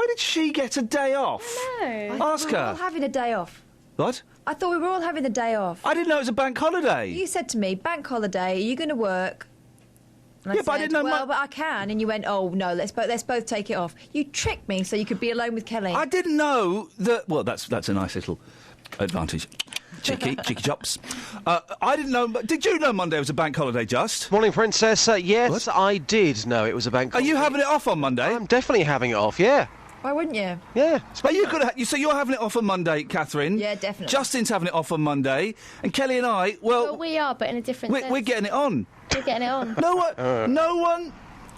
did she get a day off? No. Ask we were her. all having a day off. What? I thought we were all having a day off. I didn't know it was a bank holiday. You said to me, bank holiday, are you going to work? And Yeah, but I didn't know well, but I can. And you went, oh, no, let's both take it off. You tricked me so you could be alone with Kelly. I didn't know that... Well, that's a nice little advantage. Cheeky chops. I didn't know... Did you know Monday was a bank holiday, Just? Morning, Princess. Yes, I did know it was a bank holiday. Are you having it off on Monday? I'm definitely having it off, yeah. Why wouldn't you? Yeah. Are you gonna so you're having it off on Monday, Catherine? Yeah, definitely. Justin's having it off on Monday. And Kelly and I, well we are, but in a different sense. We're getting it on. We're getting it on. No one... No one...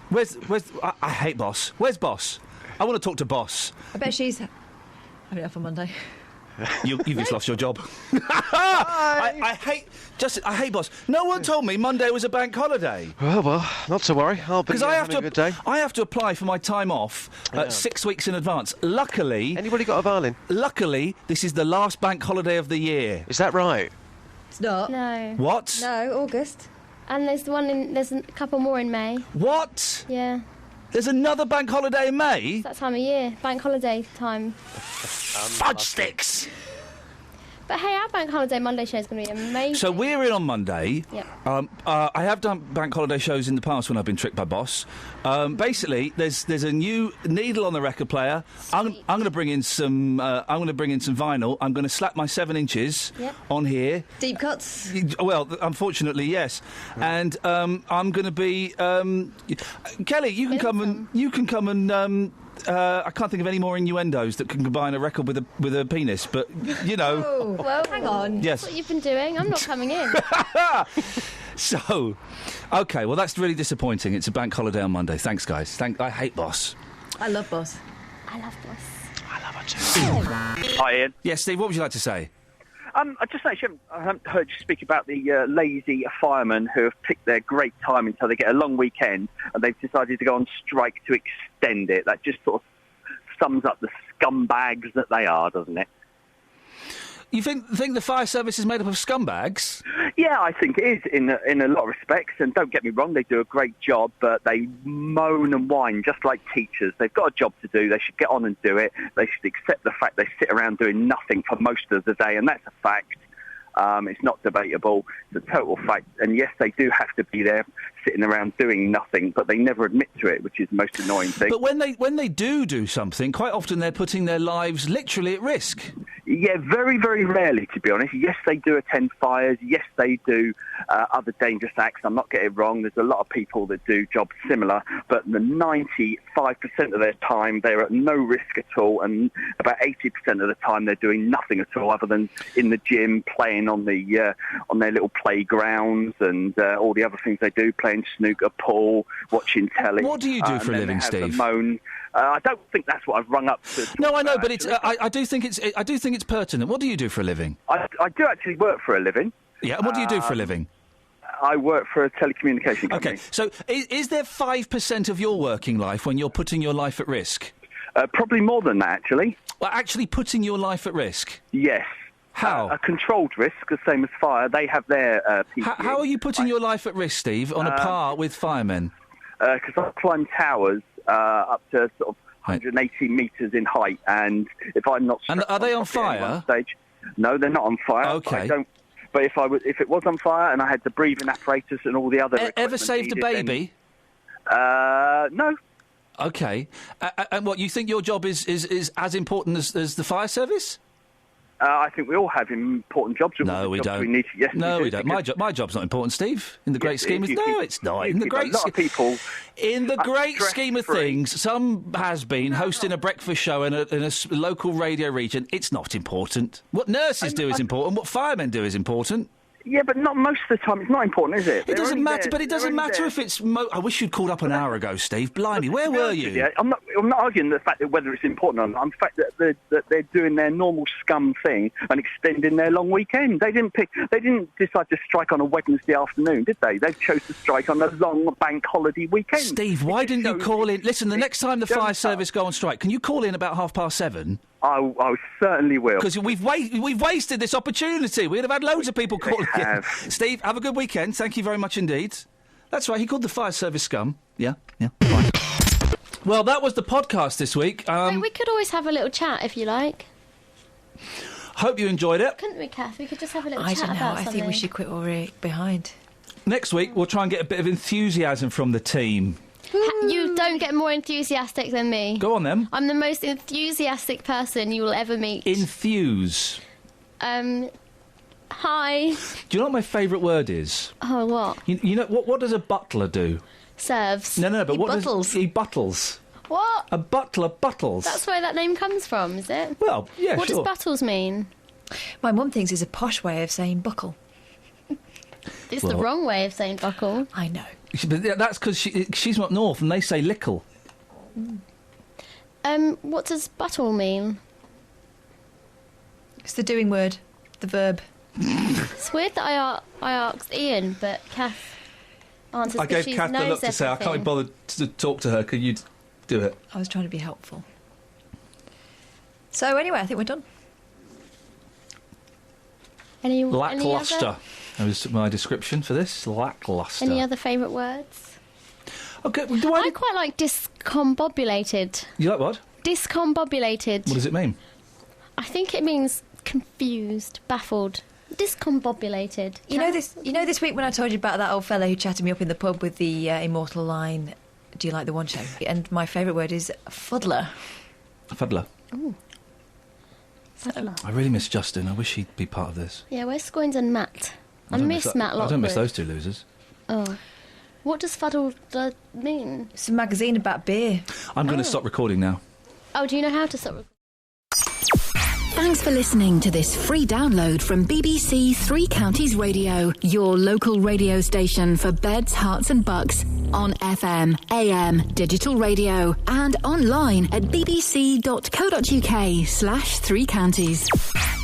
Where's... I hate Boss. Where's Boss? I want to talk to Boss. I bet she's having it off on Monday. You've just lost your job. I hate... Justin, I hate Boss. No one told me Monday was a bank holiday. Well, not to worry. I'll be having a good day. I have to apply for my time off 6 weeks in advance. Luckily... Anybody got a violin? Luckily, this is the last bank holiday of the year. Is that right? It's not. No. What? No, August. And there's a couple more in May. What? Yeah. There's another bank holiday in May? It's that time of year. Bank holiday time. Fudge sticks! But hey, our Bank Holiday Monday show is going to be amazing. So we're in on Monday. Yep. I have done bank holiday shows in the past when I've been tricked by Boss. Basically, there's a new needle on the record player. I'm going to bring in some. I'm going to bring in some vinyl. I'm going to slap my 7 inches on here. Deep cuts. Well, unfortunately, yes. And I'm going to be. Kelly, you can come and. I can't think of any more innuendos that can combine a record with a penis, but, you know... Oh, well, hang on. Yes. That's what you've been doing. I'm not coming in. So, OK, well, that's really disappointing. It's a bank holiday on Monday. Thanks, guys. I hate Boss. I love Boss. I love Boss. I love her too. Hi, Ian. Yes, Steve, what would you like to say? I just actually haven't heard you speak about the lazy firemen who have picked their great time until they get a long weekend and they've decided to go on strike to extend it. That just sort of sums up the scumbags that they are, doesn't it? You think the fire service is made up of scumbags? Yeah, I think it is in a lot of respects. And don't get me wrong, they do a great job, but they moan and whine just like teachers. They've got a job to do. They should get on and do it. They should accept the fact they sit around doing nothing for most of the day, and that's a fact. It's not debatable. It's a total fact. And yes, they do have to be there sitting around doing nothing, but they never admit to it, which is the most annoying thing. But when they do something, quite often they're putting their lives literally at risk. Yeah, very, very rarely, to be honest. Yes, they do attend fires. Yes, they do other dangerous acts. I'm not getting it wrong. There's a lot of people that do jobs similar, but the 95% of their time, they're at no risk at all, and about 80% of the time, they're doing nothing at all other than in the gym, playing on their little playgrounds and all the other things they do, playing snooker, pool, watching telly. What do you do for a living, Steve? I don't think that's what I've rung up to. No, I know, but it's. I do think it's pertinent. What do you do for a living? I do actually work for a living. Yeah, and what do you do for a living? I work for a telecommunication company. Okay, so is there 5% of your working life when you're putting your life at risk? Probably more than that, actually. Well, actually putting your life at risk? Yes. How? A controlled risk, the same as fire. They have their PPE. How are you putting your life at risk, Steve, on a par with firemen? Because I climb towers up to sort of 180 metres in height, and if I'm not... And are they on fire? Stage, no, they're not on fire. Okay. But if it was on fire and I had the breathing apparatus and all the other... Ever saved a baby? No. Okay. And what, you think your job is as important as the fire service? I think we all have important jobs. No, we don't. We don't. My job's not important, Steve. In the great scheme of... No, it's not. In the great scheme of things, some has been hosting a breakfast show in a local radio region. It's not important. What nurses do is important. What firemen do is important. Yeah, but not most of the time. It's not important, is it? It doesn't matter, but it doesn't matter if it's... I wish you'd called up an hour ago, Steve. Blimey, where were you? Yeah, I'm not arguing the fact that whether it's important or not. I'm the fact that they're doing their normal scum thing and extending their long weekend. They didn't decide to strike on a Wednesday afternoon, did they? They chose to strike on a long bank holiday weekend. Steve, why didn't you call in... Listen, the next time the fire service go on strike, can you call in about 7:30? I certainly will. Because we've wasted this opportunity. We'd have had loads of people calling in. Steve, have a good weekend. Thank you very much indeed. That's right, he called the fire service scum. Yeah. Fine. Well, that was the podcast this week. We could always have a little chat, if you like. Hope you enjoyed it. Couldn't we, Kath? We could just have a little chat about something. I think we should quit what we're behind. Next week, we'll try and get a bit of enthusiasm from the team. You don't get more enthusiastic than me. Go on, then. I'm the most enthusiastic person you will ever meet. Enthuse. Hi. Do you know what my favourite word is? Oh, what? You know, what does a butler do? Serves. No, but he what buttles. does... He buttles. What? A butler buttles. That's where that name comes from, is it? Well, yeah, What does buttles mean? My mum thinks it's a posh way of saying buckle. It's the wrong way of saying buckle. I know. But that's because she's up north and they say lickle. What does buttle mean? It's the doing word, the verb. It's weird that I asked Ian, but Kath answers. I gave Kath the look to say, I can't be bothered to talk to her. Could you do it? I was trying to be helpful. So anyway, I think we're done. Lacklustre. That was my description for this. Lacklustre. Any other favourite words? Okay, I quite like discombobulated. You like what? Discombobulated. What does it mean? I think it means confused, baffled. Discombobulated. You know this week when I told you about that old fella who chatted me up in the pub with the immortal line, "Do you like the one show?" And my favourite word is fuddler. Fuddler. Ooh. Fuddler. I really miss Justin. I wish he'd be part of this. Yeah, where's Scoins and Matt? I miss Matt Lockwood. I don't miss those two losers. Oh. What does fuddle mean? It's a magazine about beer. I'm going to stop recording now. Oh, do you know how to stop recording? Thanks for listening to this free download from BBC Three Counties Radio, your local radio station for beds, hearts and bucks, on FM, AM, digital radio and online at bbc.co.uk/3counties.